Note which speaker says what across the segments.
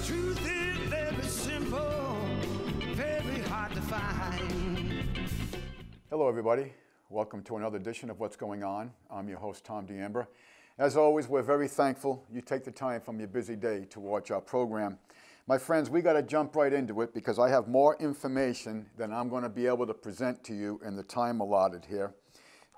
Speaker 1: truth is very simple, very hard to find.
Speaker 2: Hello everybody, welcome to another edition of What's Going On. I'm your host Tom D'Ambra. As always, we're very thankful you take the time from your busy day to watch our program. My friends, we got to jump right into it because I have more information than I'm going to be able to present to you in the time allotted here.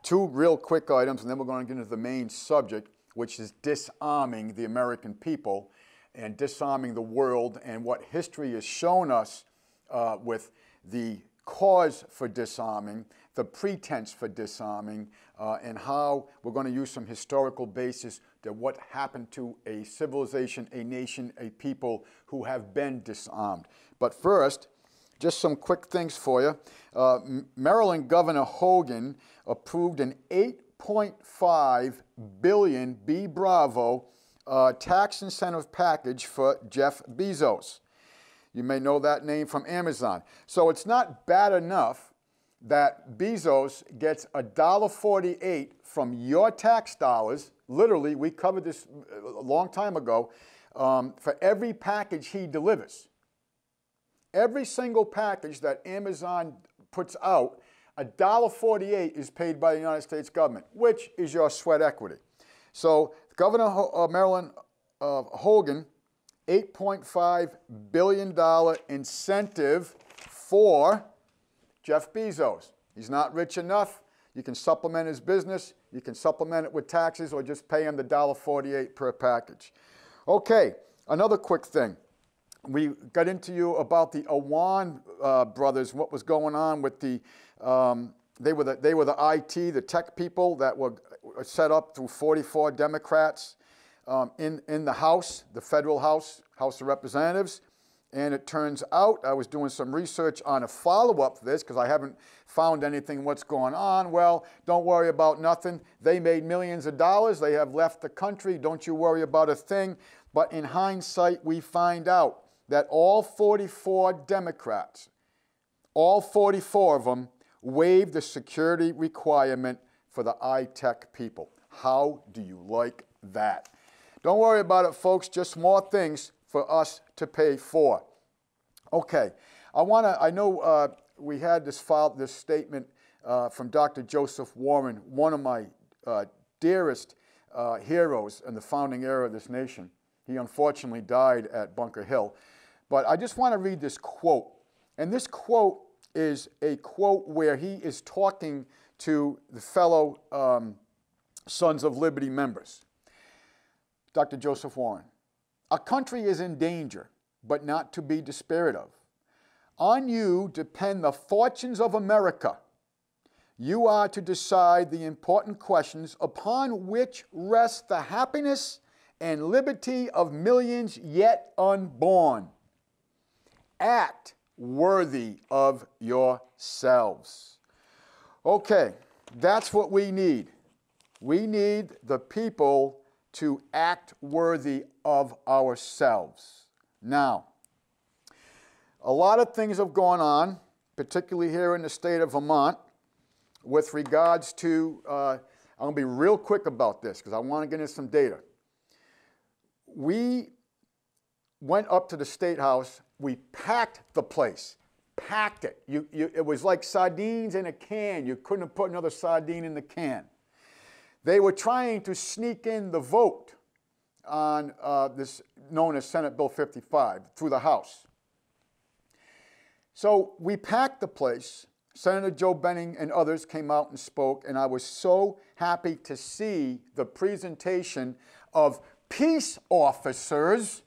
Speaker 2: Two real quick items, and then we're going to get into the main subject, which is disarming the American people and disarming the world, and what history has shown us with the cause for disarming, the pretense for disarming, and how we're going to use some historical basis to what happened to a civilization, a nation, a people who have been disarmed. But first, just some quick things for you. Maryland Governor Hogan approved an $8.5 billion B Bravo tax incentive package for Jeff Bezos. You may know that name from Amazon. So it's not bad enough that Bezos gets $1.48 from your tax dollars. Literally, we covered this a long time ago, for every package he delivers. Every single package that Amazon puts out, $1.48 is paid by the United States government, which is your sweat equity. So Governor of Maryland Hogan, $8.5 billion incentive for Jeff Bezos. He's not rich enough. You can supplement his business. You can supplement it with taxes or just pay him the $1.48 per package. Okay, another quick thing. We got into you about the Awan brothers, what was going on with the, they were the IT, the tech people that were set up through 44 Democrats in the House, the federal House, House of Representatives. And it turns out, I was doing some research on a follow-up to this because I haven't found anything what's going on. Well, don't worry about nothing. They made millions of dollars. They have left the country. Don't you worry about a thing. But in hindsight, we find out that all 44 Democrats, all 44 of them, waived the security requirement for the I-Tech people. How do you like that? Don't worry about it, folks. Just more things for us to pay for. Okay, I know we had this statement from Dr. Joseph Warren, one of my dearest heroes in the founding era of this nation. He unfortunately died at Bunker Hill. But I just want to read this quote. And this quote is a quote where he is talking to the fellow Sons of Liberty members. Dr. Joseph Warren. A country is in danger, but not to be despaired of. On you depend the fortunes of America. You are to decide the important questions upon which rest the happiness and liberty of millions yet unborn. Act worthy of yourselves. Okay, that's what we need. We need the people to act worthy of ourselves. Now, a lot of things have gone on, particularly here in the state of Vermont, with regards to, I'm going to be real quick about this because I want to get into some data. We went up to the State House, we packed the place, packed it. It was like sardines in a can. You couldn't have put another sardine in the can. They were trying to sneak in the vote on this known as Senate Bill 55 through the House. So we packed the place. Senator Joe Benning and others came out and spoke, and I was so happy to see the presentation of peace officers,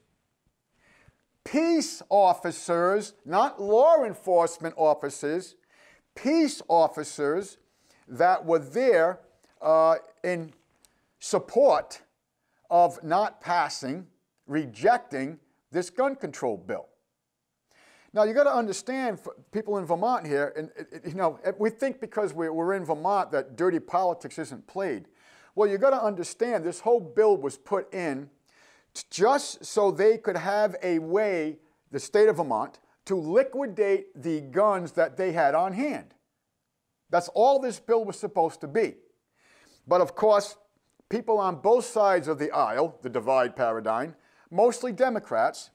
Speaker 2: not law enforcement officers, peace officers that were there in support of not passing, rejecting this gun control bill. Now, you got to understand, for people in Vermont here, and you know, we think because we're in Vermont that dirty politics isn't played. Well, you got to understand this whole bill was put in just so they could have a way, the state of Vermont, to liquidate the guns that they had on hand. That's all this bill was supposed to be. But of course, people on both sides of the aisle, the divide paradigm, mostly Democrats,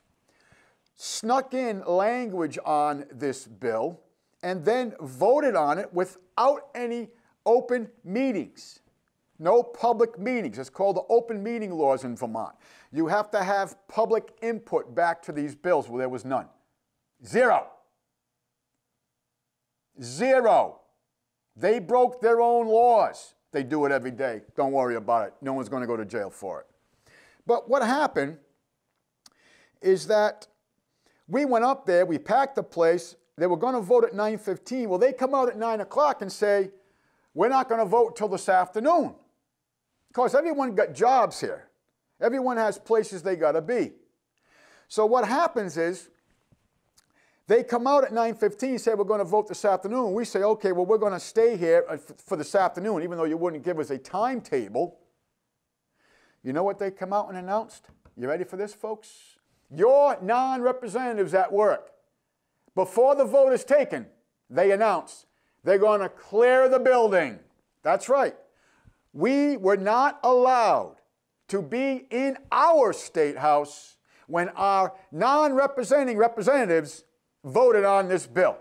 Speaker 2: snuck in language on this bill and then voted on it without any open meetings. No public meetings. It's called the open meeting laws in Vermont. You have to have public input back to these bills. Well, there was none. Zero. Zero. They broke their own laws. They do it every day. Don't worry about it. No one's going to go to jail for it. But what happened is that we went up there, we packed the place, they were going to vote at 9:15. Well, they come out at 9 o'clock and say, we're not going to vote till this afternoon. Because everyone got jobs here. Everyone has places they got to be. So what happens is, they come out at 9:15 and say, we're going to vote this afternoon. We say, okay, well, we're going to stay here for this afternoon, even though you wouldn't give us a timetable. You know what they come out and announced? You ready for this, folks? Your non-representatives at work, before the vote is taken, they announce they're going to clear the building. That's right. We were not allowed to be in our state house when our non-representing representatives voted on this bill.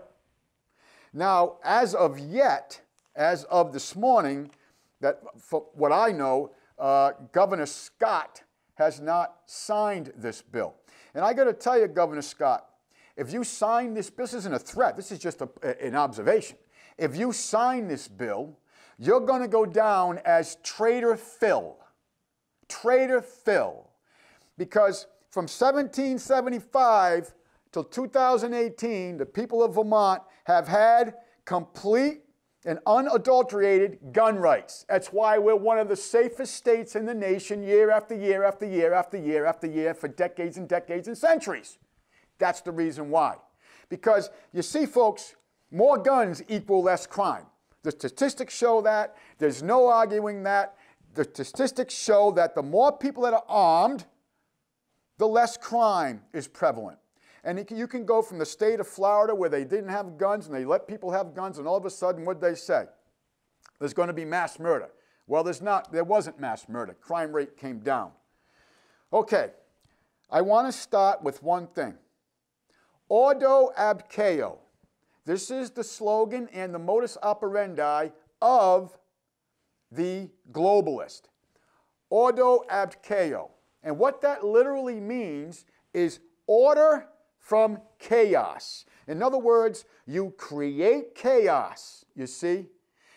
Speaker 2: Now, as of yet, as of this morning, that for what I know, Governor Scott has not signed this bill. And I got to tell you, Governor Scott, if you sign this, this isn't a threat, this is just an observation. If you sign this bill, you're going to go down as Traitor Phil. Traitor Phil. Because from 1775 till 2018, the people of Vermont have had complete and unadulterated gun rights. That's why we're one of the safest states in the nation year after year after year after year after year for decades and decades and centuries. That's the reason why. Because you see, folks, more guns equal less crime. The statistics show that. There's no arguing that. The statistics show that the more people that are armed, the less crime is prevalent. And you can go from the state of Florida where they didn't have guns and they let people have guns, and all of a sudden, what did they say? There's going to be mass murder. Well, there wasn't mass murder. Crime rate came down. Okay, I want to start with one thing. Ordo ab chao. This is the slogan and the modus operandi of the globalist. Ordo ab chao. And what that literally means is order from chaos. In other words, you create chaos, you see?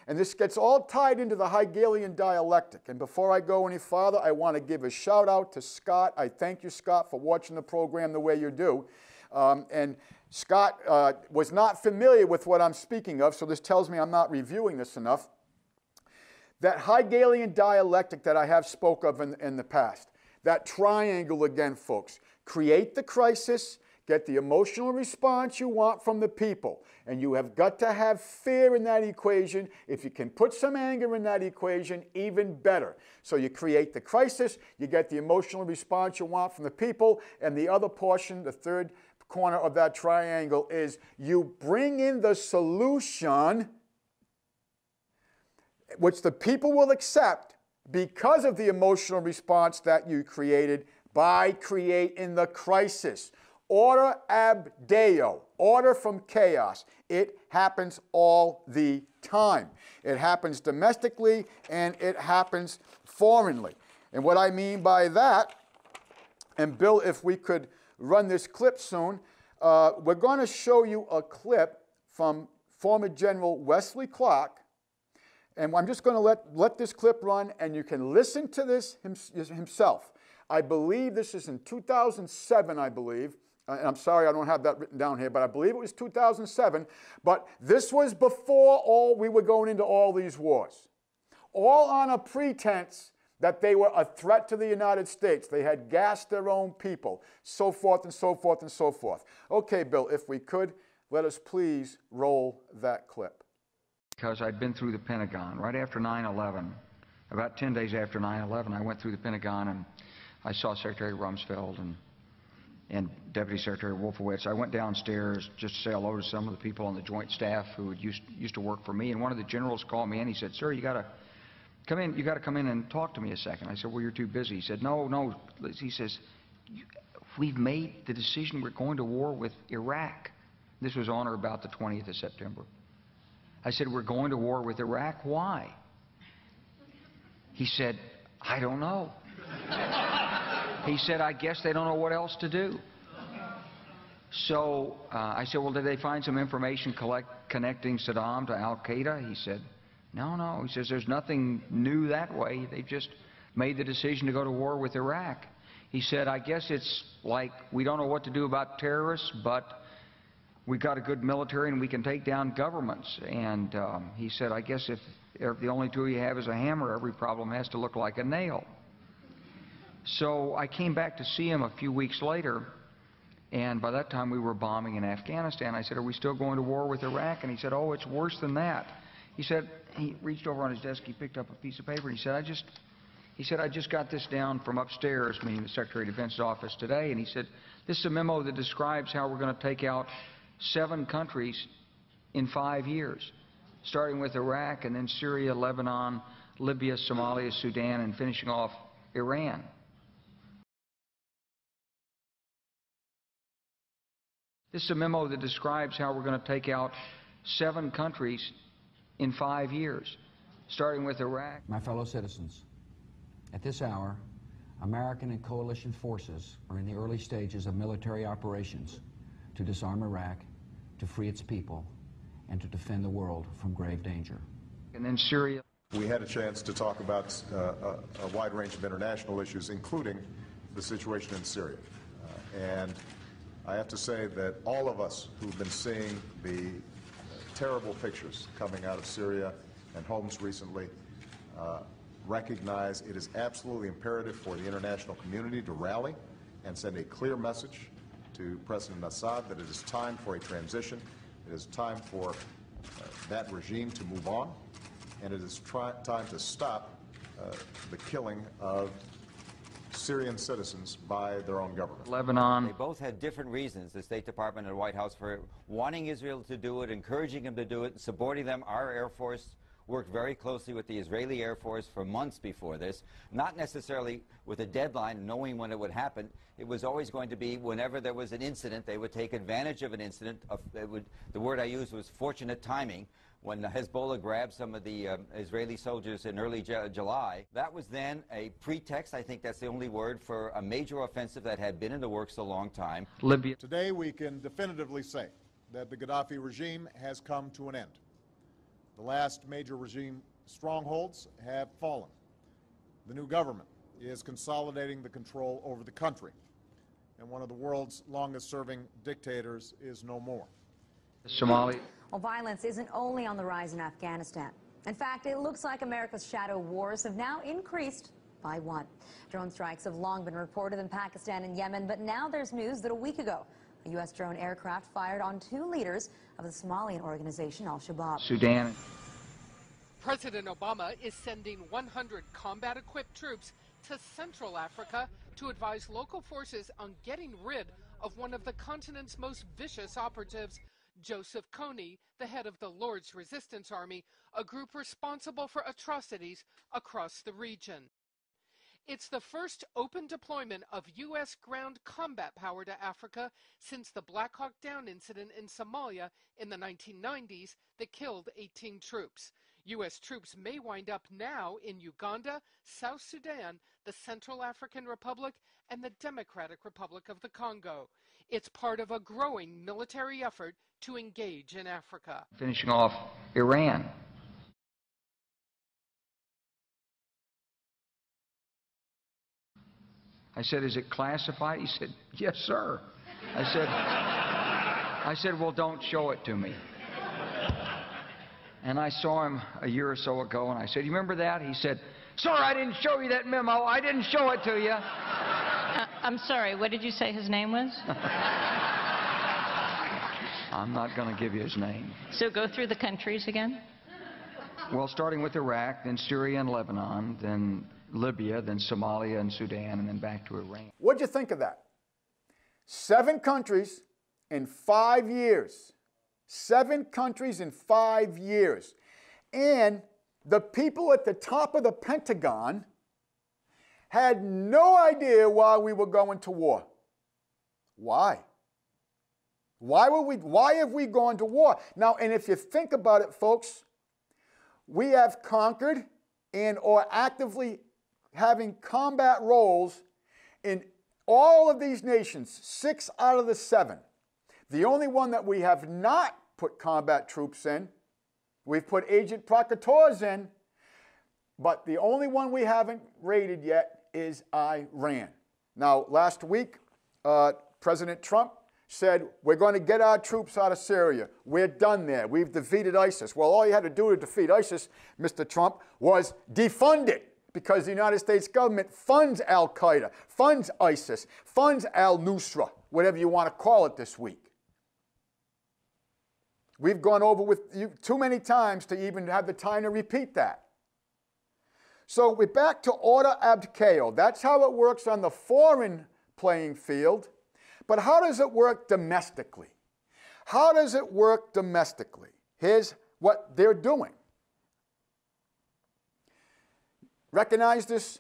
Speaker 2: And this gets all tied into the Hegelian dialectic. And before I go any farther, I want to give a shout out to Scott. I thank you, Scott, for watching the program the way you do. And Scott was not familiar with what I'm speaking of, so this tells me I'm not reviewing this enough. That Hegelian dialectic that I have spoke of in the past, that triangle again, folks. Create the crisis, get the emotional response you want from the people. And you have got to have fear in that equation. If you can put some anger in that equation, even better. So you create the crisis, you get the emotional response you want from the people, and the other portion, the third corner of that triangle, is you bring in the solution which the people will accept because of the emotional response that you created by creating the crisis. Order ab deo, order from chaos. It happens all the time. It happens domestically and it happens foreignly. And what I mean by that, and Bill, if we could run this clip soon, we're going to show you a clip from former General Wesley Clark. And I'm just going to let this clip run, and you can listen to this himself. I believe this is in 2007, I believe. And I'm sorry I don't have that written down here, but I believe it was 2007. But this was before we were going into all these wars. All on a pretense that they were a threat to the United States. They had gassed their own people, so forth and so forth and so forth. Okay, Bill, if we could, let us please roll that clip.
Speaker 3: Because I'd been through the Pentagon right after 9/11. About 10 days after 9/11, I went through the Pentagon and I saw Secretary Rumsfeld and Deputy Secretary Wolfowitz. I went downstairs just to say hello to some of the people on the Joint Staff who had used to work for me. And one of the generals called me and he said, "Sir, you got to come in. You got to come in and talk to me a second." I said, "Well, you're too busy." He said, "No." He says, we've made the decision we're going to war with Iraq. This was on or about the 20th of September. I said, we're going to war with Iraq. Why? He said, I don't know. He said, I guess they don't know what else to do. So I said, well, did they find some information connecting Saddam to Al-Qaeda? He said, no. He says, there's nothing new that way. They just made the decision to go to war with Iraq. He said, I guess it's like we don't know what to do about terrorists, but we've got a good military and we can take down governments. And he said, I guess if the only tool you have is a hammer, every problem has to look like a nail. So I came back to see him a few weeks later, and by that time we were bombing in Afghanistan. I said, are we still going to war with Iraq? And he said, oh, it's worse than that. He said, he reached over on his desk, he picked up a piece of paper, and he said, I just got this down from upstairs, meaning the Secretary of Defense's office today, and he said, this is a memo that describes how we're going to take out 7 countries in 5 years, starting with Iraq and then Syria, Lebanon, Libya, Somalia, Sudan, and finishing off Iran. This is a memo that describes how we're going to take out 7 countries in 5 years, starting with Iraq.
Speaker 4: My fellow citizens, at this hour, American and coalition forces are in the early stages of military operations to disarm Iraq, to free its people, and to defend the world from grave danger.
Speaker 3: And then Syria.
Speaker 5: We had a chance to talk about a wide range of international issues, including the situation in Syria. And I have to say that all of us who've been seeing the terrible pictures coming out of Syria and Homs recently recognize it is absolutely imperative for the international community to rally and send a clear message to President Assad that it is time for a transition, it is time for that regime to move on, and it is time to stop the killing of Syrian citizens by their own government.
Speaker 3: Lebanon.
Speaker 6: They both had different reasons, the State Department and the White House, for wanting Israel to do it, encouraging them to do it, supporting them. Our Air Force worked very closely with the Israeli Air Force for months before this, not necessarily with a deadline, knowing when it would happen. It was always going to be whenever there was an incident, they would take advantage of an incident. The word I used was fortunate timing. When Hezbollah grabbed some of the Israeli soldiers in early July, that was then a pretext, I think that's the only word, for a major offensive that had been in the works a long time.
Speaker 3: Libya.
Speaker 5: Today we can definitively say that the Gaddafi regime has come to an end. The last major regime strongholds have fallen. The new government is consolidating the control over the country, and one of the world's longest-serving dictators is no more.
Speaker 3: Somalia.
Speaker 7: Well, violence isn't only on the rise in Afghanistan. In fact, it looks like America's shadow wars have now increased by 1. Drone strikes have long been reported in Pakistan and Yemen, but now there's news that a week ago, a U.S. drone aircraft fired on 2 leaders of the Somalian organization Al-Shabaab.
Speaker 3: Sudan.
Speaker 8: President Obama is sending 100 combat-equipped troops to Central Africa to advise local forces on getting rid of one of the continent's most vicious operatives, Joseph Kony, the head of the Lord's Resistance Army, a group responsible for atrocities across the region. It's the first open deployment of U.S. ground combat power to Africa since the Black Hawk Down incident in Somalia in the 1990s that killed 18 troops. U.S. troops may wind up now in Uganda, South Sudan, the Central African Republic, and the Democratic Republic of the Congo. It's part of a growing military effort to engage in Africa.
Speaker 3: Finishing off Iran. I said, is it classified? He said, yes, sir. I said, well, don't show it to me. And I saw him a year or so ago, and I said, you remember that? He said, sir, I didn't show you that memo. I didn't show it to you.
Speaker 9: I'm sorry, what did you say his name was?
Speaker 3: I'm not going to give you his name.
Speaker 9: So go through the countries again?
Speaker 3: Well, starting with Iraq, then Syria and Lebanon, then Libya, then Somalia and Sudan, and then back to Iran.
Speaker 2: What'd you think of that? 7 countries in 5 years. 7 countries in 5 years. And the people at the top of the Pentagon had no idea why we were going to war. Why? Why have we gone to war? Now, and if you think about it, folks, we have conquered and are actively having combat roles in all of these nations, 6 out of the 7. The only one that we have not put combat troops in, we've put agent provocateurs in, but the only one we haven't raided yet is Iran. Now, last week, President Trump said, we're going to get our troops out of Syria. We're done there. We've defeated ISIS. Well, all you had to do to defeat ISIS, Mr. Trump, was defund it, because the United States government funds Al-Qaeda, funds ISIS, funds al-Nusra, whatever you want to call it this week. We've gone over with you too many times to even have the time to repeat that. So we're back to order ad chaos. That's how it works on the foreign playing field. But how does it work domestically? How does it work domestically? Here's what they're doing. Recognize this?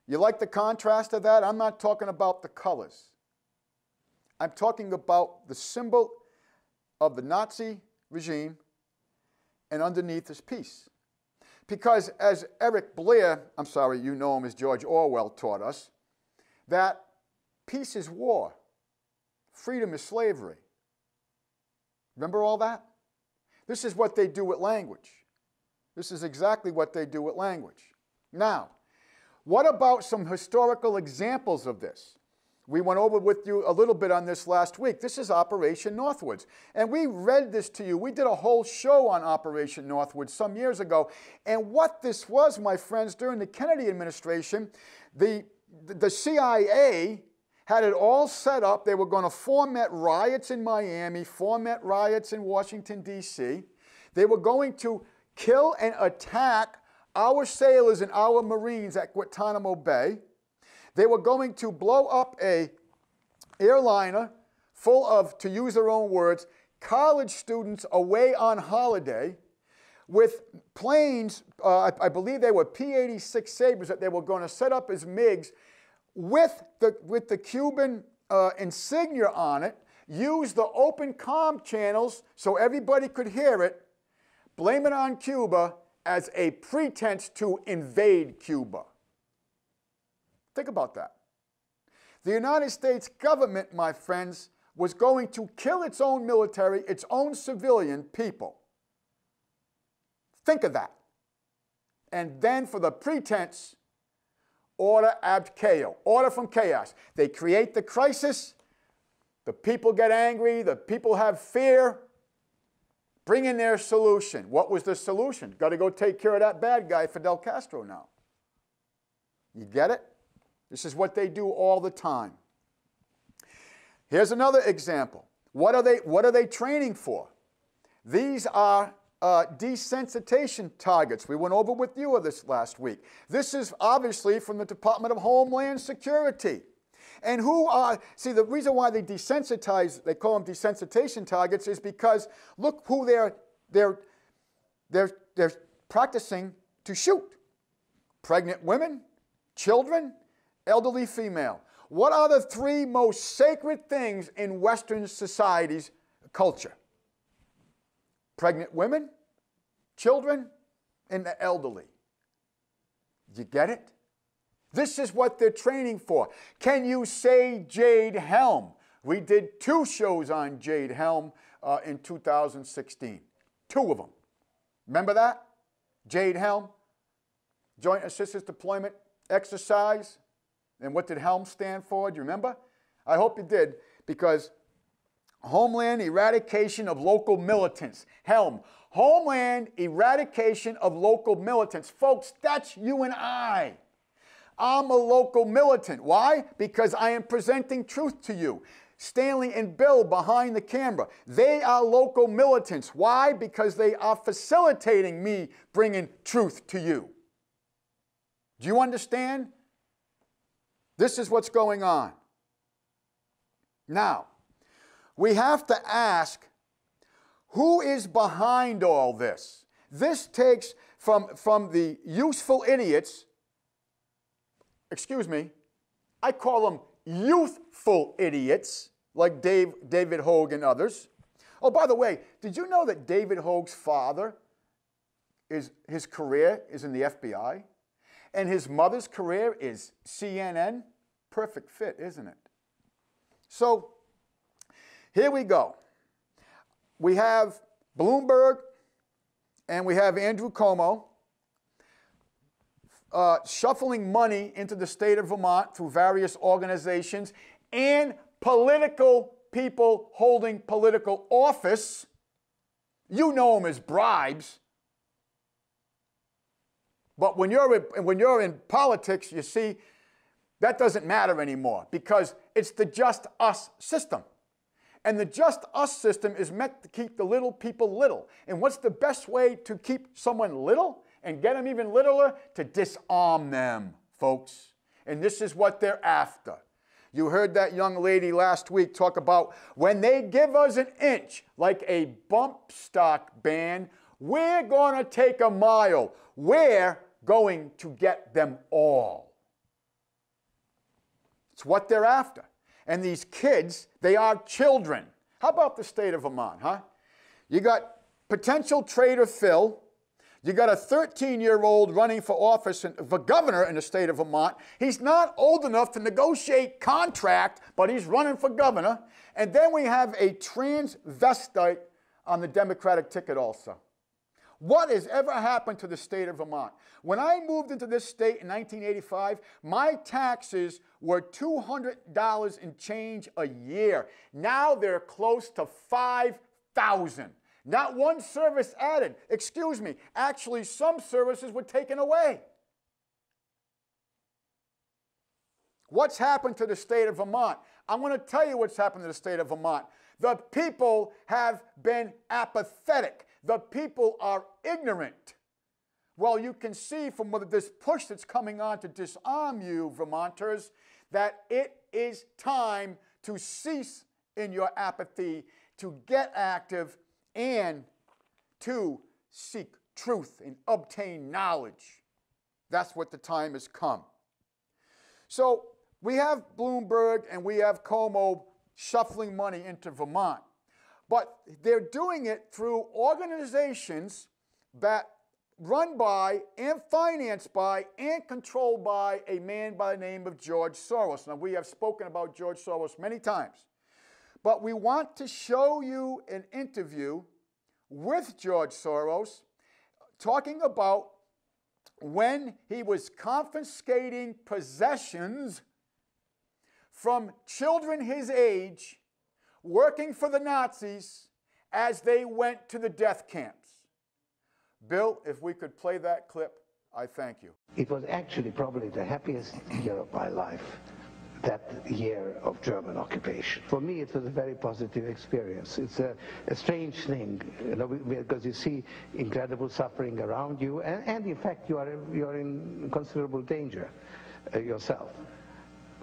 Speaker 2: You like the contrast of that? I'm not talking about the colors. I'm talking about the symbol of the Nazi regime, and underneath is peace. Because as Eric Blair, I'm sorry, you know him as George Orwell, taught us, that peace is war, freedom is slavery. Remember all that? This is what they do with language. This is exactly what they do with language. Now, what about some historical examples of this? We went over with you a little bit on this last week. This is Operation Northwoods. And we read this to you. We did a whole show on Operation Northwoods some years ago. And what this was, my friends, during the Kennedy administration, the CIA had it all set up. They were going to foment riots in Miami, foment riots in Washington, D.C. They were going to kill and attack our sailors and our Marines at Guantanamo Bay. They were going to blow up a airliner full of, to use their own words, college students away on holiday with planes, I believe they were P-86 Sabres that they were going to set up as MiGs with the Cuban insignia on it, use the open comm channels so everybody could hear it, blame it on Cuba as a pretense to invade Cuba. Think about that. The United States government, my friends, was going to kill its own military, its own civilian people. Think of that. And then for the pretense, order ad chaos, order from chaos. They create the crisis, the people get angry, the people have fear, bring in their solution. What was the solution? Got to go take care of that bad guy, Fidel Castro now. You get it? This is what they do all the time. Here's another example. What are they training for? These are desensitization targets. We went over with you this last week. This is obviously from the Department of Homeland Security. And see, the reason why they desensitize, they call them desensitization targets, is because look who they're practicing to shoot. Pregnant women, children, elderly female. What are the 3 most sacred things in Western society's culture? Pregnant women, children, and the elderly. You get it? This is what they're training for. Can you say Jade Helm? We did 2 shows on Jade Helm in 2016. 2 of them. Remember that? Jade Helm, Joint Assistance Deployment Exercise. And what did HELM stand for? Do you remember? I hope you did, because Homeland Eradication of Local Militants. HELM. Homeland Eradication of Local Militants. Folks, that's you and I. I'm a local militant. Why? Because I am presenting truth to you. Stanley and Bill behind the camera. They are local militants. Why? Because they are facilitating me bringing truth to you. Do you understand? This is what's going on. Now, we have to ask, who is behind all this? This takes from the useful idiots excuse me, I call them youthful idiots, like David Hogue and others. Oh, by the way, did you know that David Hogue's father, his career is in the FBI? And his mother's career is CNN? Perfect fit, isn't it? So, here we go. We have Bloomberg and we have Andrew Cuomo shuffling money into the state of Vermont through various organizations and political people holding political office. You know them as bribes. But when you're in politics, you see, that doesn't matter anymore because it's the just us system. And the just us system is meant to keep the little people little. And what's the best way to keep someone little and get them even littler? To disarm them, folks. And this is what they're after. You heard that young lady last week talk about when they give us an inch, like a bump stock ban, we're going to take a mile. We're going to get them all. It's what they're after. And these kids, they are children. How about the state of Vermont, huh? You got potential traitor Phil. You got a 13-year-old running for office for governor in the state of Vermont. He's not old enough to negotiate contract, but he's running for governor. And then we have a transvestite on the Democratic ticket also. What has ever happened to the state of Vermont? When I moved into this state in 1985, my taxes were $200 and change a year. Now they're close to $5,000. Not one service added. Excuse me. Actually, some services were taken away. What's happened to the state of Vermont? I'm going to tell you what's happened to the state of Vermont. The people have been apathetic. The people are ignorant. Well, you can see from this push that's coming on to disarm you, Vermonters, that it is time to cease in your apathy, to get active, and to seek truth and obtain knowledge. That's what the time has come. So we have Bloomberg and we have Cuomo shuffling money into Vermont. But they're doing it through organizations that run by and financed by and controlled by a man by the name of George Soros. Now, we have spoken about George Soros many times. But we want to show you an interview with George Soros talking about when he was confiscating possessions from children his age working for the Nazis as they went to the death camps. Bill, if we could play that clip, I thank you.
Speaker 10: It was actually probably the happiest year of my life, that year of German occupation. For me, it was a very positive experience. It's a strange thing, you know, because you see incredible suffering around you, and in fact, you're in considerable danger yourself.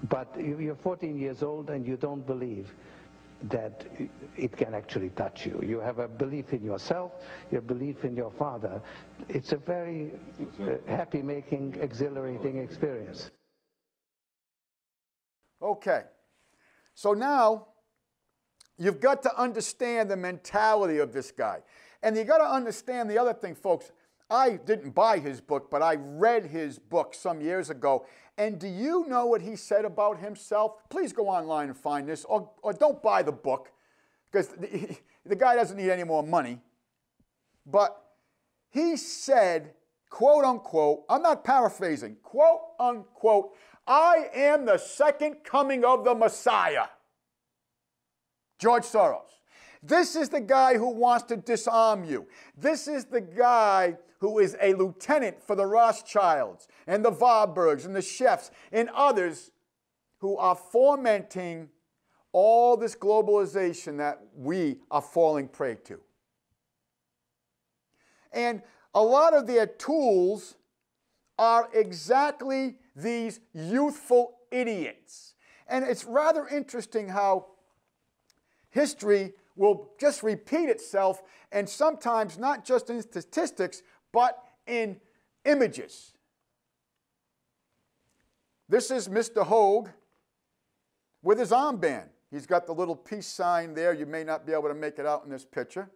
Speaker 10: But you're 14 years old and you don't believe that it can actually touch you. You have a belief in yourself, your belief in your father. It's a very happy-making, exhilarating experience.
Speaker 2: Okay, so now you've got to understand the mentality of this guy. And you got to understand the other thing, folks. I didn't buy his book, but I read his book some years ago. And do you know what he said about himself? Please go online and find this, or don't buy the book, because the guy doesn't need any more money. But he said, quote unquote, I'm not paraphrasing, quote unquote, I am the second coming of the Messiah. George Soros. This is the guy who wants to disarm you. This is the guy who is a lieutenant for the Rothschilds and the Warburgs and the Chefs and others who are fomenting all this globalization that we are falling prey to. And a lot of their tools are exactly these youthful idiots. And it's rather interesting how history will just repeat itself, and sometimes not just in statistics, but in images. This is Mr. Hogue with his armband. He's got the little peace sign there. You may not be able to make it out in this picture.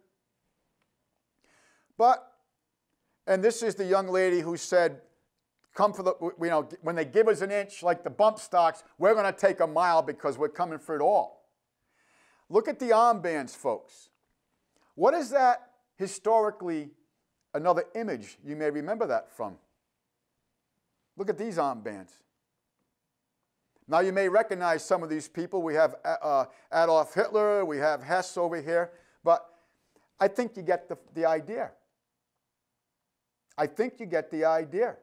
Speaker 2: And this is the young lady who said, come for the, when they give us an inch like the bump stocks, we're going to take a mile because we're coming for it all. Look at the armbands, folks. What is that historically, another image you may remember that from? Look at these armbands. Now you may recognize some of these people. We have Adolf Hitler, we have Hess over here, but I think you get the idea. I think you get the idea.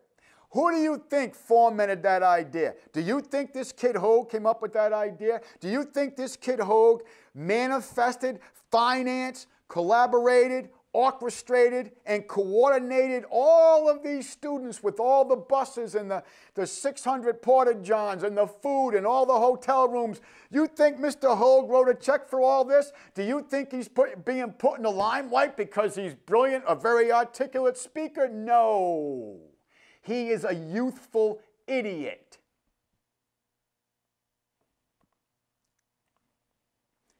Speaker 2: Who do you think fomented that idea? Do you think this kid Hogue came up with that idea? Do you think this kid Hogue manifested, financed, collaborated, orchestrated, and coordinated all of these students with all the buses and the 600 porta-johns and the food and all the hotel rooms? You think Mr. Hogue wrote a check for all this? Do you think he's being put in the limelight because he's brilliant, a very articulate speaker? No. He is a youthful idiot.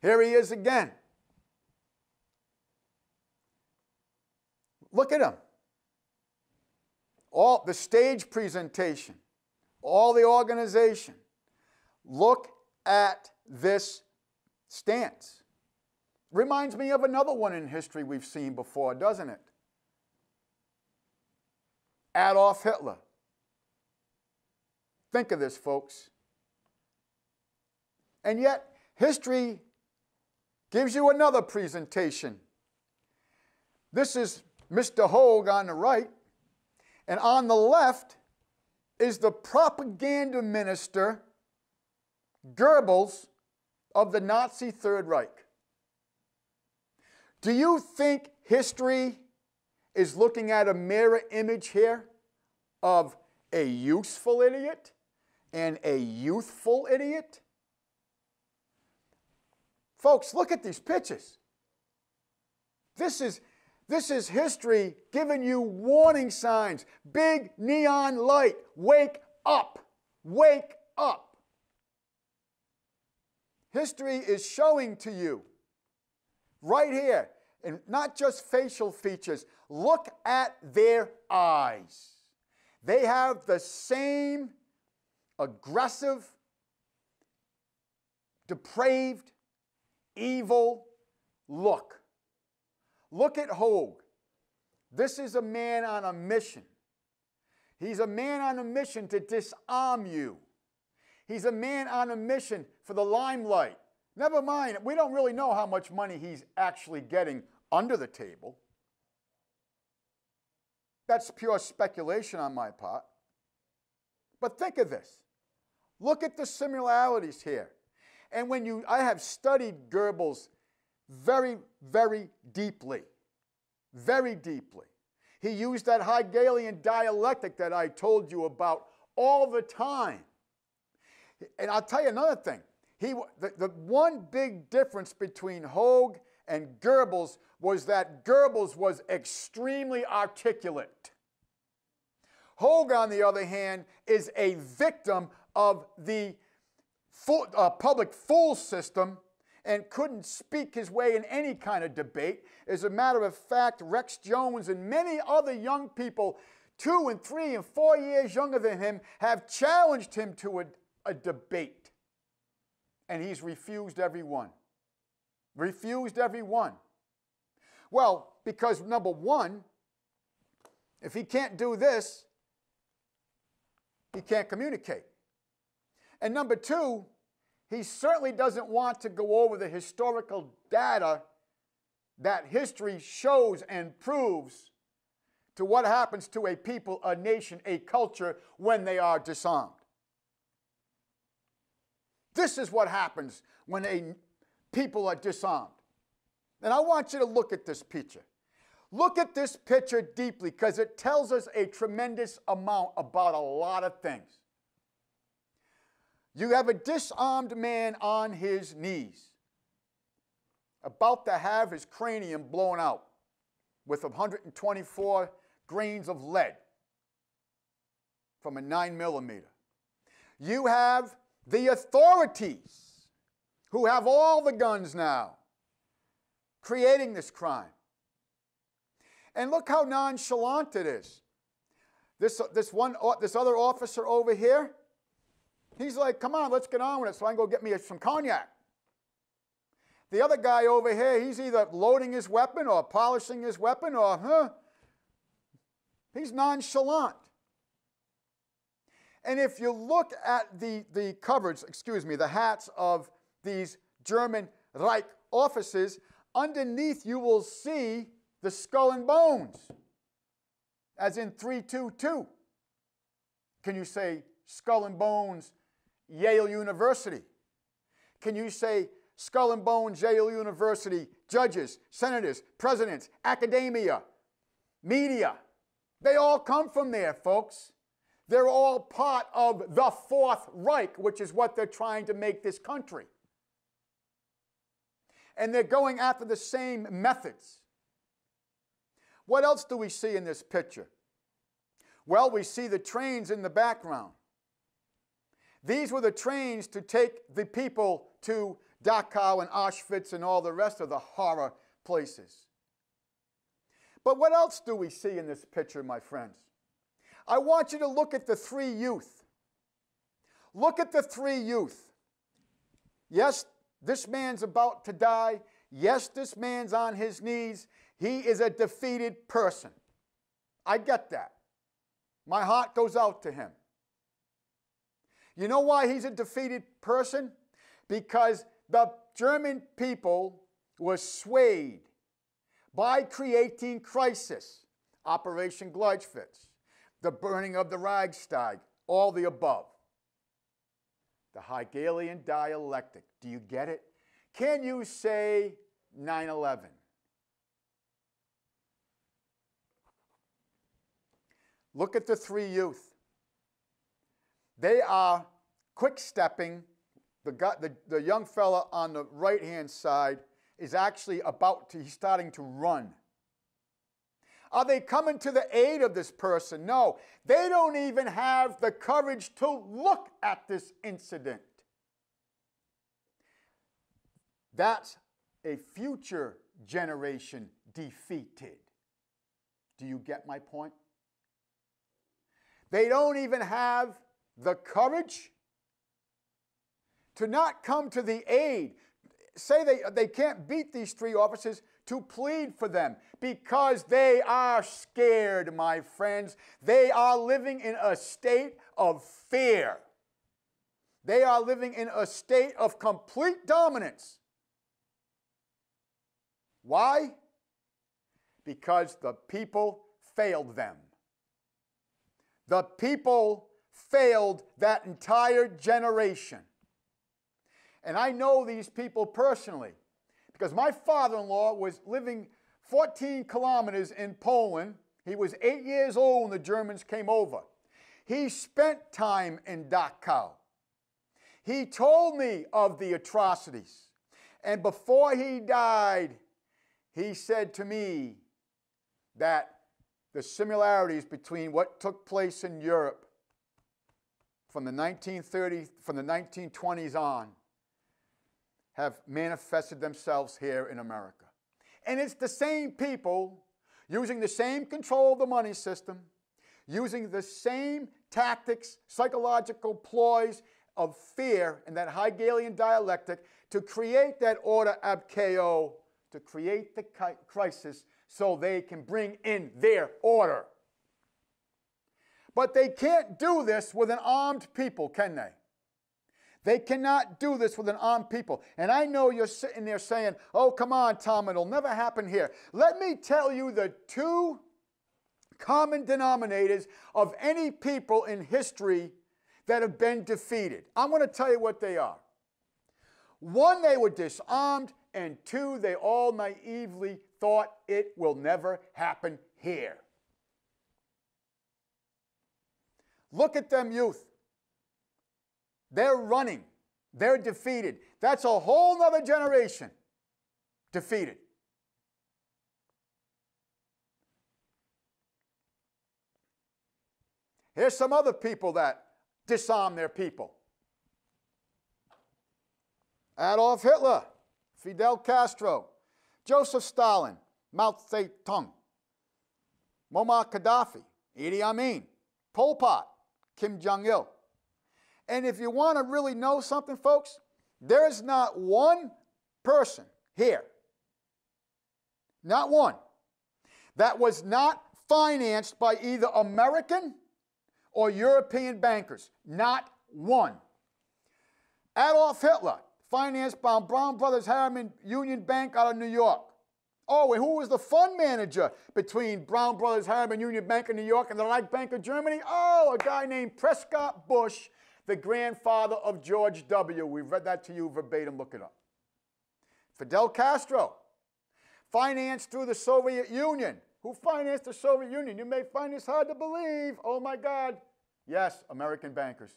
Speaker 2: Here he is again. Look at him. All the stage presentation, all the organization. Look at this stance. Reminds me of another one in history we've seen before, doesn't it? Adolf Hitler. Think of this, folks. And yet, history gives you another presentation. This is Mr. Hogue on the right, and on the left is the propaganda minister, Goebbels, of the Nazi Third Reich. Do you think history is looking at a mirror image here of a useful idiot and a youthful idiot? Folks, look at these pictures. This is history giving you warning signs. Big neon light. Wake up. Wake up. History is showing to you right here, and not just facial features. Look at their eyes. They have the same aggressive, depraved, evil look. Look at Hogue. This is a man on a mission. He's a man on a mission to disarm you. He's a man on a mission for the limelight. Never mind, we don't really know how much money he's actually getting under the table. That's pure speculation on my part. But think of this. Look at the similarities here. And I have studied Goebbels very, very deeply. Very deeply. He used that Hegelian dialectic that I told you about all the time. And I'll tell you another thing. The one big difference between Hogue and Goebbels was that Goebbels was extremely articulate. Hogue, on the other hand, is a victim of the public fool system and couldn't speak his way in any kind of debate. As a matter of fact, Rex Jones and many other young people, 2 and 3 and 4 years younger than him, have challenged him to a debate. And he's refused every one. Refused every one. Well, because number one, if he can't do this, he can't communicate. And number two, he certainly doesn't want to go over the historical data that history shows and proves to what happens to a people, a nation, a culture when they are disarmed. This is what happens when people are disarmed. And I want you to look at this picture. Look at this picture deeply because it tells us a tremendous amount about a lot of things. You have a disarmed man on his knees, about to have his cranium blown out with 124 grains of lead from a 9mm. you have the authorities who have all the guns now creating this crime. And look how nonchalant it is. This other officer over here, he's like, come on, let's get on with it so I can go get me some cognac. The other guy over here, he's either loading his weapon or polishing his weapon or, he's nonchalant. And if you look at the covers, the hats of these German Reich officers, underneath you will see the skull and bones, as in 322. Can you say skull and bones, Yale University? Can you say skull and bones, Yale University, judges, senators, presidents, academia, media? They all come from there, folks. They're all part of the Fourth Reich, which is what they're trying to make this country. And they're going after the same methods. What else do we see in this picture? Well, we see the trains in the background. These were the trains to take the people to Dachau and Auschwitz and all the rest of the horror places. But what else do we see in this picture, my friends? I want you to look at the three youth. Look at the three youth. Yes, this man's about to die. Yes, this man's on his knees. He is a defeated person. I get that. My heart goes out to him. You know why he's a defeated person? Because the German people were swayed by creating crisis, Operation Gleichschutz, the burning of the Reichstag, all the above. The Hegelian dialectic. Do you get it? Can you say 9/11? Look at the three youth. They are quick-stepping. The young fella on the right-hand side is actually he's starting to run. Are they coming to the aid of this person? No. They don't even have the courage to look at this incident. That's a future generation defeated. Do you get my point? They don't even have the courage to not come to the aid. Say they can't beat these three officers, to plead for them because they are scared, my friends. They are living in a state of fear. They are living in a state of complete dominance. Why? Because the people failed them. The people failed that entire generation. And I know these people personally because my father-in-law was living 14 kilometers in Poland. He was 8 years old when the Germans came over. He spent time in Dachau. He told me of the atrocities. And before he died, he said to me that the similarities between what took place in Europe from the 1920s on have manifested themselves here in America. And it's the same people using the same control of the money system, using the same tactics, psychological ploys of fear and that Hegelian dialectic to create that order ab chaos, to create the crisis so they can bring in their order. But they can't do this with an armed people, can they? They cannot do this with an armed people. And I know you're sitting there saying, oh, come on, Tom, it'll never happen here. Let me tell you the two common denominators of any people in history that have been defeated. I'm going to tell you what they are. One, they were disarmed, and two, they all naively thought it will never happen here. Look at them youth. They're running. They're defeated. That's a whole nother generation defeated. Here's some other people that disarm their people. Adolf Hitler, Fidel Castro, Joseph Stalin, Mao Zedong, Muammar Gaddafi, Idi Amin, Pol Pot, Kim Jong-il. And if you want to really know something, folks, there's not one person here, not one, that was not financed by either American or European bankers. Not one. Adolf Hitler, financed by Brown Brothers Harriman Union Bank out of New York. Oh, and who was the fund manager between Brown Brothers Harriman Union Bank of New York and the Reich Bank of Germany? Oh, a guy named Prescott Bush, the grandfather of George W. We've read that to you verbatim. Look it up. Fidel Castro, financed through the Soviet Union. Who financed the Soviet Union? You may find this hard to believe. Oh, my God. Yes, American bankers.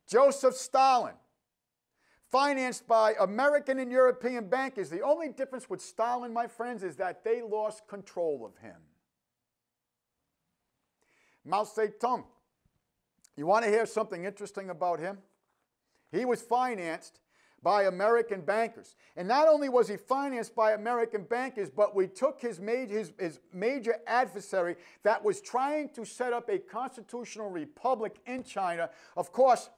Speaker 2: Joseph Stalin, financed by American and European bankers. The only difference with Stalin, my friends, is that they lost control of him. Mao Zedong, you want to hear something interesting about him? He was financed by American bankers. And not only was he financed by American bankers, but we took his major adversary that was trying to set up a constitutional republic in China. Of course,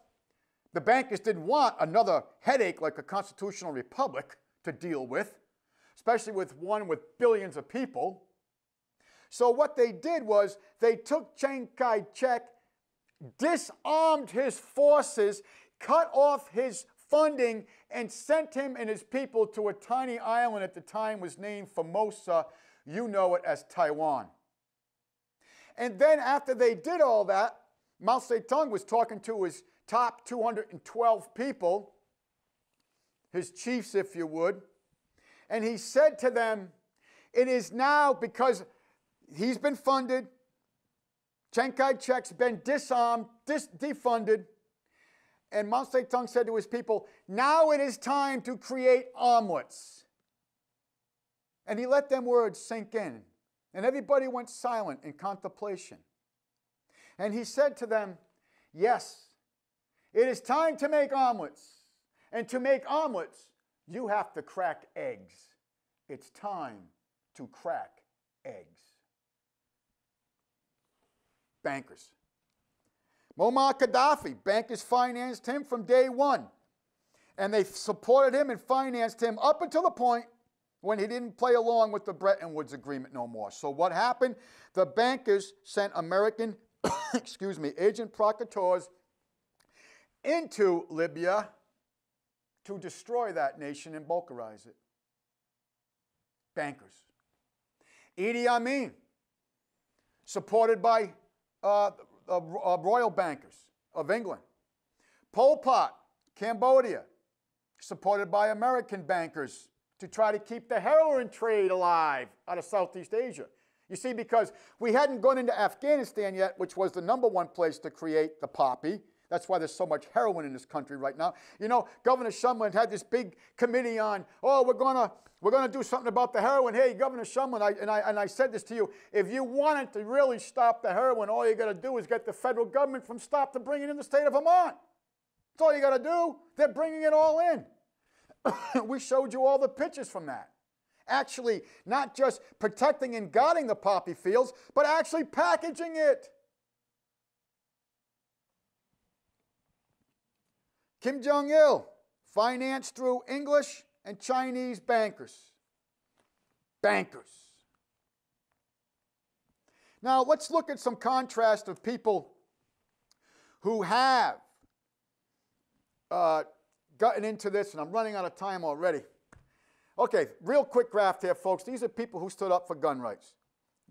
Speaker 2: the bankers didn't want another headache like a constitutional republic to deal with, especially with one with billions of people. So what they did was they took Chiang Kai-shek, disarmed his forces, cut off his funding, and sent him and his people to a tiny island at the time was named Formosa. You know it as Taiwan. And then after they did all that, Mao Zedong was talking to his top 212 people, his chiefs, if you would, and he said to them, it is now, because he's been funded, Chiang Kai-shek's been disarmed, defunded, and Mao Zedong said to his people, now it is time to create omelets. And he let them words sink in, and everybody went silent in contemplation. And he said to them, yes, it is time to make omelets. And to make omelets, you have to crack eggs. It's time to crack eggs. Bankers. Muammar Gaddafi, bankers financed him from day one. And they supported him and financed him up until the point when he didn't play along with the Bretton Woods Agreement no more. So what happened? The bankers sent American, agent provocateurs into Libya to destroy that nation and bulgarize it. Bankers. Idi Amin, supported by royal bankers of England. Pol Pot, Cambodia, supported by American bankers to try to keep the heroin trade alive out of Southeast Asia. You see, because we hadn't gone into Afghanistan yet, which was the #1 place to create the poppy. That's why there's so much heroin in this country right now. You know, Governor Shumlin had this big committee on, oh, we're gonna do something about the heroin. Hey, Governor Shumlin, I said this to you, if you wanted to really stop the heroin, all you got to do is get the federal government from stop to bring it in the state of Vermont. That's all you got to do. They're bringing it all in. We showed you all the pictures from that. Actually, not just protecting and guarding the poppy fields, but actually packaging it. Kim Jong-il, financed through English and Chinese bankers. Bankers. Now, let's look at some contrast of people who have gotten into this, and I'm running out of time already. Okay, real quick graph here, folks. These are people who stood up for gun rights.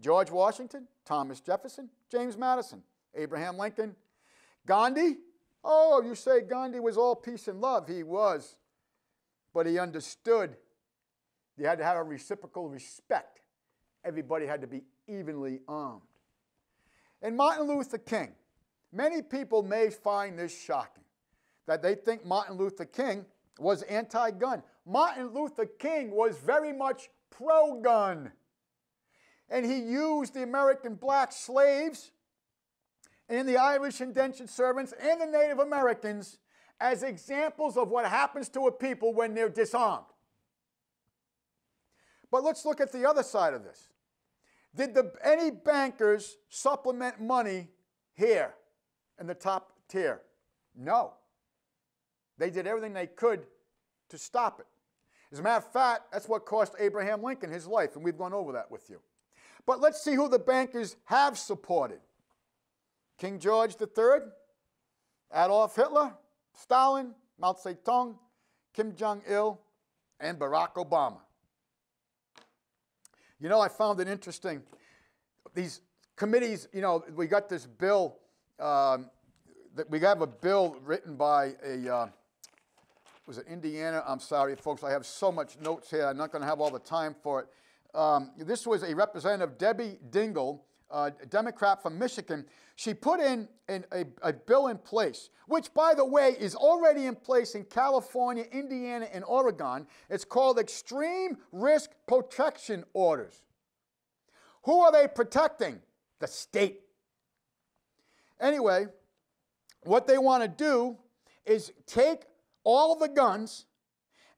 Speaker 2: George Washington, Thomas Jefferson, James Madison, Abraham Lincoln, Gandhi. Oh, you say Gandhi was all peace and love. He was. But he understood you had to have a reciprocal respect. Everybody had to be evenly armed. And Martin Luther King. Many people may find this shocking, that they think Martin Luther King was anti-gun. Martin Luther King was very much pro-gun. And he used the American black slaves and the Irish indentured servants and the Native Americans as examples of what happens to a people when they're disarmed. But let's look at the other side of this. Did any bankers supplement money here in the top tier? No. They did everything they could to stop it. As a matter of fact, that's what cost Abraham Lincoln his life, and we've gone over that with you. But let's see who the bankers have supported. King George III, Adolf Hitler, Stalin, Mao Zedong, Kim Jong-il, and Barack Obama. You know, I found it interesting. These committees, you know, we got this bill, we have a bill written by was it Indiana? I'm sorry, folks, I have so much notes here. I'm not going to have all the time for it. This was a representative, Debbie Dingell, a Democrat from Michigan. She put in a bill in place, which, by the way, is already in place in California, Indiana, and Oregon. It's called Extreme Risk Protection Orders. Who are they protecting? The state. Anyway, what they want to do is take all the guns,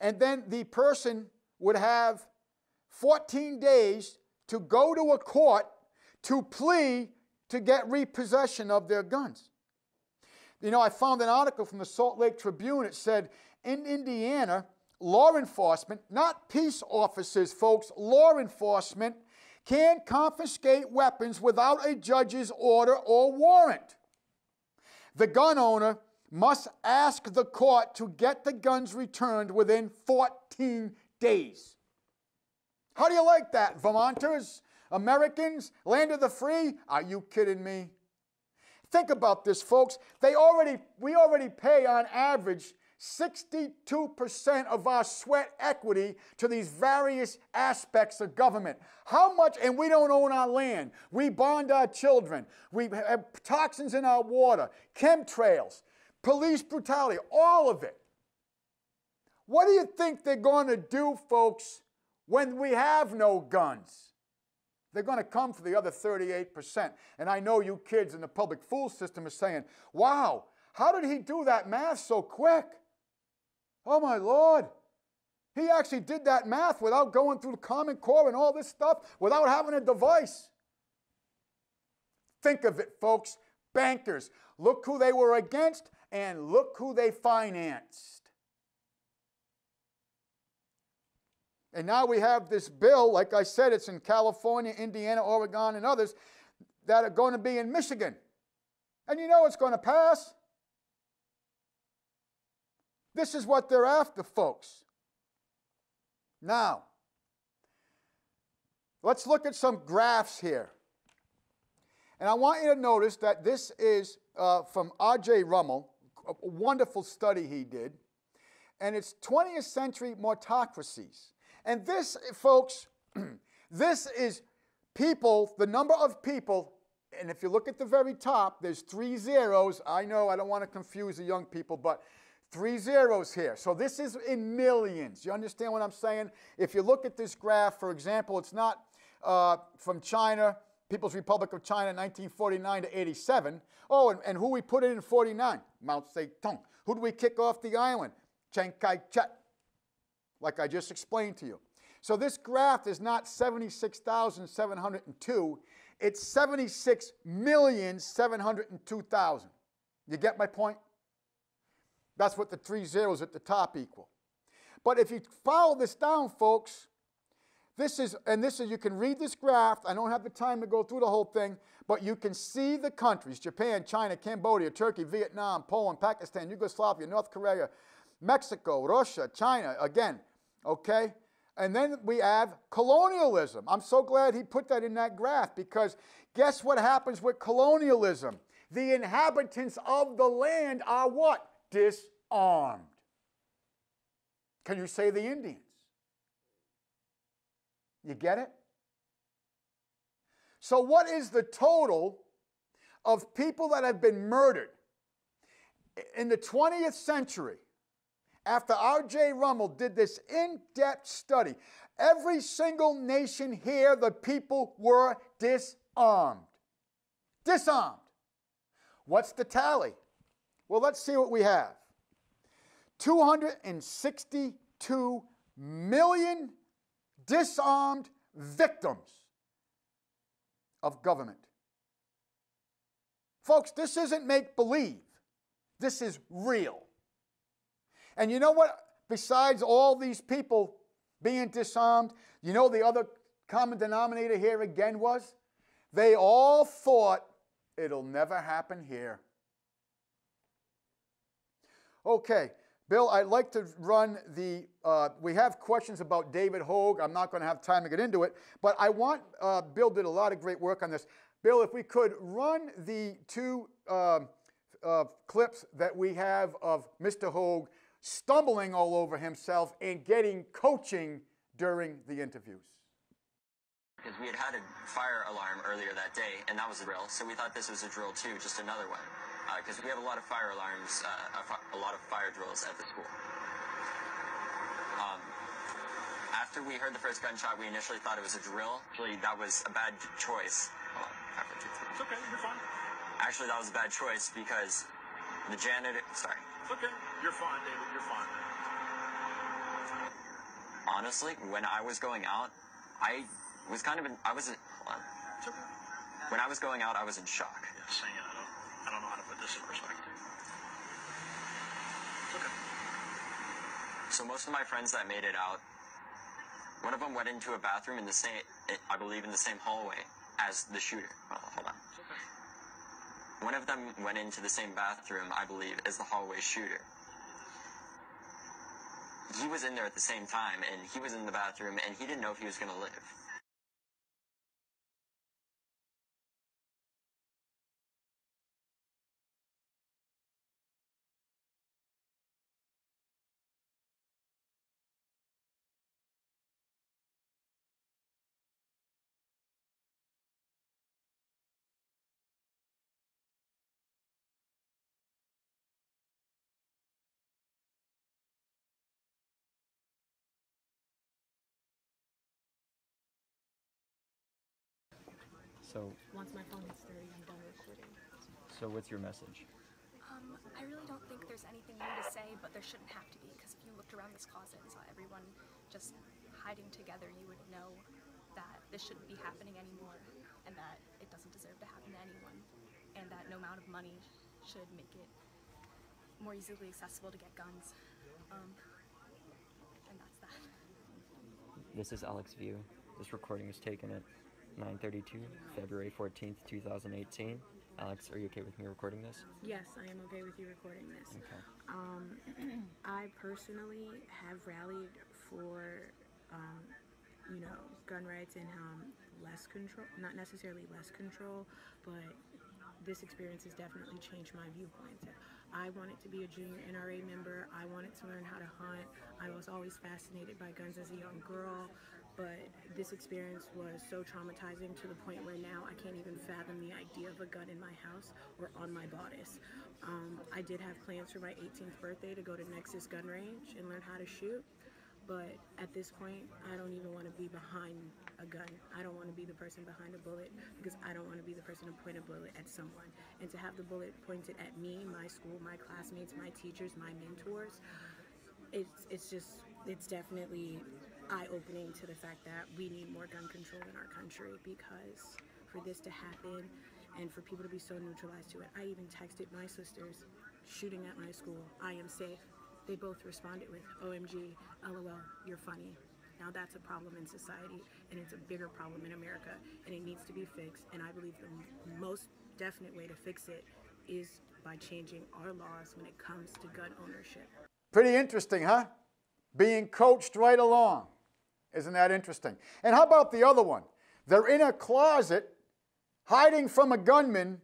Speaker 2: and then the person would have 14 days to go to a court to plea to get repossession of their guns. You know, I found an article from the Salt Lake Tribune. It said, in Indiana, law enforcement, not peace officers, folks, law enforcement can confiscate weapons without a judge's order or warrant. The gun owner must ask the court to get the guns returned within 14 days. How do you like that, Vermonters? Americans, land of the free? Are you kidding me? Think about this, folks. We already pay on average 62% of our sweat equity to these various aspects of government. How much, and we don't own our land. We bond our children. We have toxins in our water, chemtrails, police brutality, all of it. What do you think they're going to do, folks, when we have no guns? They're going to come for the other 38%. And I know you kids in the public school system are saying, wow, how did he do that math so quick? Oh, my Lord. He actually did that math without going through the Common Core and all this stuff, without having a device. Think of it, folks. Bankers. Look who they were against, and look who they financed. And now we have this bill, like I said, it's in California, Indiana, Oregon, and others that are going to be in Michigan. And you know it's going to pass. This is what they're after, folks. Now, let's look at some graphs here. And I want you to notice that this is from R.J. Rummel, a wonderful study he did. And it's 20th century mortocracies. And this, folks, this is people, the number of people, and if you look at the very top, there's 3 zeros. I know I don't want to confuse the young people, but 3 zeros here. So this is in millions. You understand what I'm saying? If you look at this graph, for example, it's not from China, People's Republic of China, 1949 to 87. Oh, and who we put in 49? Mao Zedong. Who do we kick off the island? Chiang Kai-shek. Like I just explained to you. So this graph is not 76,702. It's 76,702,000. You get my point? That's what the 3 zeros at the top equal. But if you follow this down, folks, this is, you can read this graph. I don't have the time to go through the whole thing, but you can see the countries: Japan, China, Cambodia, Turkey, Vietnam, Poland, Pakistan, Yugoslavia, North Korea, Mexico, Russia, China, again, okay? And then we have colonialism. I'm so glad he put that in that graph, because guess what happens with colonialism? The inhabitants of the land are what? Disarmed. Can you say the Indians? You get it? So what is the total of people that have been murdered in the 20th century? After R.J. Rummel did this in-depth study, every single nation here, the people were disarmed. Disarmed. What's the tally? Well, let's see what we have. 262 million disarmed victims of government. Folks, this isn't make-believe. This is real. And you know what? Besides all these people being disarmed, you know the other common denominator here again was? They all thought it'll never happen here. Okay, Bill, I'd like to run the, we have questions about David Hogue. I'm not going to have time to get into it, but I want, Bill did a lot of great work on this. Bill, if we could run the two clips that we have of Mr. Hogue stumbling all over himself and getting coaching during the interviews.
Speaker 11: Because we had a fire alarm earlier that day, and that was a drill, so we thought this was a drill too, just another one. Because we have a lot of fire alarms, a lot of fire drills at the school. After we heard the first gunshot, we initially thought it was a drill. Actually, that was a bad choice. Hold on,
Speaker 12: it's okay, you're fine.
Speaker 11: Actually, that was a bad choice because the janitor, sorry.
Speaker 12: It's okay, you're fine, David, you're fine.
Speaker 11: Honestly, when I was going out, I was kind of in, hold on.
Speaker 12: It's okay.
Speaker 11: When I was going out, I was in shock.
Speaker 12: Yeah, saying I don't know how to put this in perspective. It's okay.
Speaker 11: So most of my friends that made it out, one of them went into a bathroom in the same, I believe in the same hallway as the shooter. Oh, hold on.
Speaker 12: It's okay.
Speaker 11: One of them went into the same bathroom, I believe, as the hallway shooter. He was in there at the same time, and he was in the bathroom, and he didn't know if he was going to live.
Speaker 13: So
Speaker 14: once my phone hits 30, I'm done recording.
Speaker 13: So what's your message?
Speaker 14: I really don't think there's anything new to say, but there shouldn't have to be, because if you looked around this closet and saw everyone just hiding together, you would know that this shouldn't be happening anymore, and that it doesn't deserve to happen to anyone, and that no amount of money should make it more easily accessible to get guns. And that's that.
Speaker 13: This is Alex View. This recording was taken at 9:32, February 14th, 2018. Alex, are you okay with me recording this?
Speaker 14: Yes, I am okay with you recording this.
Speaker 13: Okay.
Speaker 14: I personally have rallied for, gun rights and less control, not necessarily less control, but this experience has definitely changed my viewpoints. I wanted to be a junior NRA member. I wanted to learn how to hunt. I was always fascinated by guns as a young girl. But this experience was so traumatizing to the point where now I can't even fathom the idea of a gun in my house or on my bodice. I did have plans for my 18th birthday to go to Nexus Gun Range and learn how to shoot, but at this point, I don't even want to be behind a gun. I don't want to be the person behind a bullet because I don't want to be the person to point a bullet at someone. And to have the bullet pointed at me, my school, my classmates, my teachers, my mentors, it's definitely eye-opening to the fact that we need more gun control in our country, because for this to happen and for people to be so neutralized to it, I even texted my sisters, shooting at my school, I am safe. They both responded with, OMG, LOL, you're funny. Now that's a problem in society, and it's a bigger problem in America, and it needs to be fixed, and I believe the most definite way to fix it is by changing our laws when it comes to gun ownership.
Speaker 2: Pretty interesting, huh? Being coached right along. Isn't that interesting? And how about the other one? They're in a closet hiding from a gunman,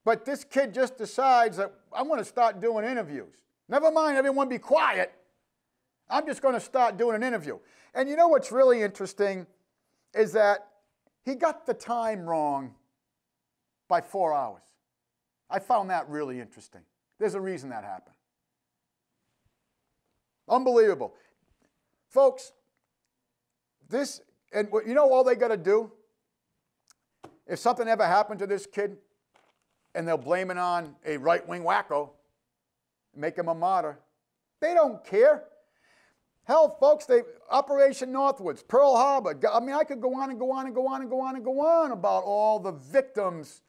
Speaker 2: but this kid just decides that I'm going to start doing interviews. Never mind, everyone be quiet. I'm just going to start doing an interview. And you know what's really interesting is that he got the time wrong by 4 hours. I found that really interesting. There's a reason that happened. Unbelievable. Folks, this, and you know all they got to do? If something ever happened to this kid, and they'll blame it on a right-wing wacko, make him a martyr. They don't care. Hell, folks, Operation Northwoods, Pearl Harbor. I mean, I could go on and go on and go on and go on and go on about all the victims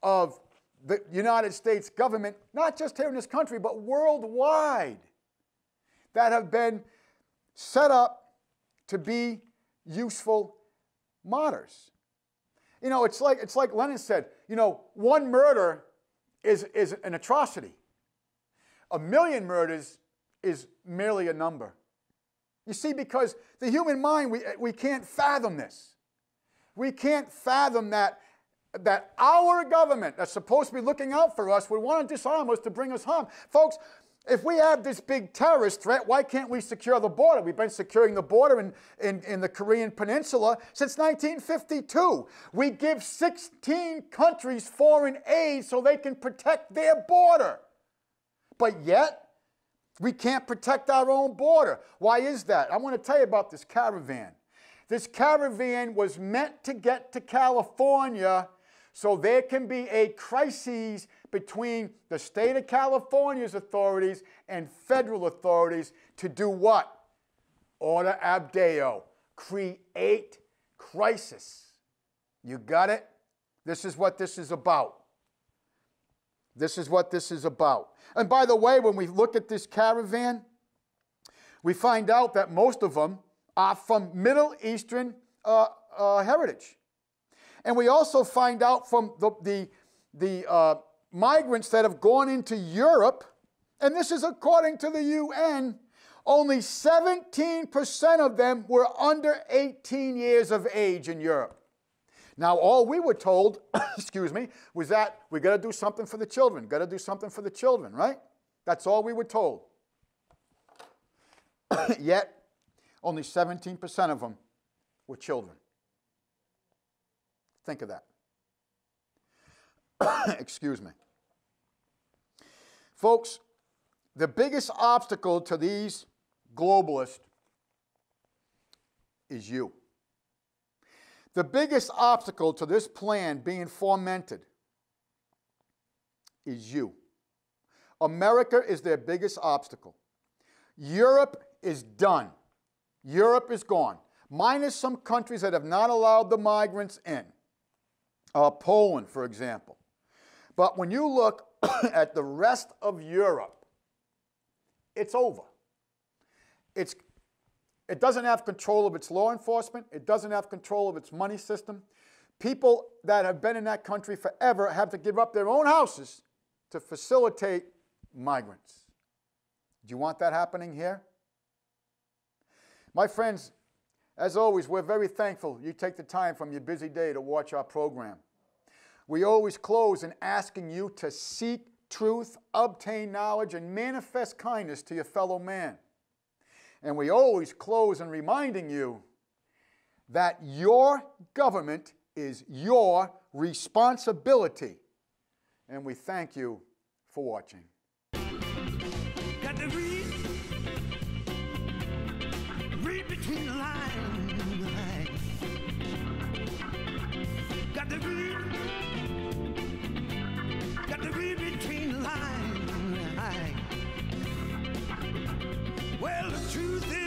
Speaker 2: of the United States government, not just here in this country, but worldwide, that have been set up to be useful martyrs. You know, it's like Lenin said, you know, one murder is an atrocity. 1,000,000 murders is merely a number. You see, because the human mind, we can't fathom this. We can't fathom that our government that's supposed to be looking out for us would want to disarm us to bring us harm. Folks, if we have this big terrorist threat, why can't we secure the border? We've been securing the border in the Korean Peninsula since 1952. We give 16 countries foreign aid so they can protect their border. But yet, we can't protect our own border. Why is that? I want to tell you about this caravan. This caravan was meant to get to California so there can be a crisis between the state of California's authorities and federal authorities to do what? Order ab deo. Create crisis. You got it? This is what this is about. This is what this is about. And by the way, when we look at this caravan, we find out that most of them are from Middle Eastern heritage. And we also find out from the migrants that have gone into Europe, and this is according to the UN, only 17% of them were under 18 years of age in Europe. Now, all we were told, excuse me, was that we got to do something for the children, got to do something for the children, right? That's all we were told. Yet, only 17% of them were children. Think of that. Excuse me. Folks, the biggest obstacle to these globalists is you. The biggest obstacle to this plan being fomented is you. America is their biggest obstacle. Europe is done. Europe is gone, minus some countries that have not allowed the migrants in. Poland, for example. But when you look at the rest of Europe, it's over. It doesn't have control of its law enforcement. It doesn't have control of its money system. People that have been in that country forever have to give up their own houses to facilitate migrants. Do you want that happening here? My friends, as always, we're very thankful you take the time from your busy day to watch our program. We always close in asking you to seek truth, obtain knowledge, and manifest kindness to your fellow man. And we always close in reminding you that your government is your responsibility. And we thank you for watching.
Speaker 1: Got to read between the lines. Got to read between the lines. Well, the truth is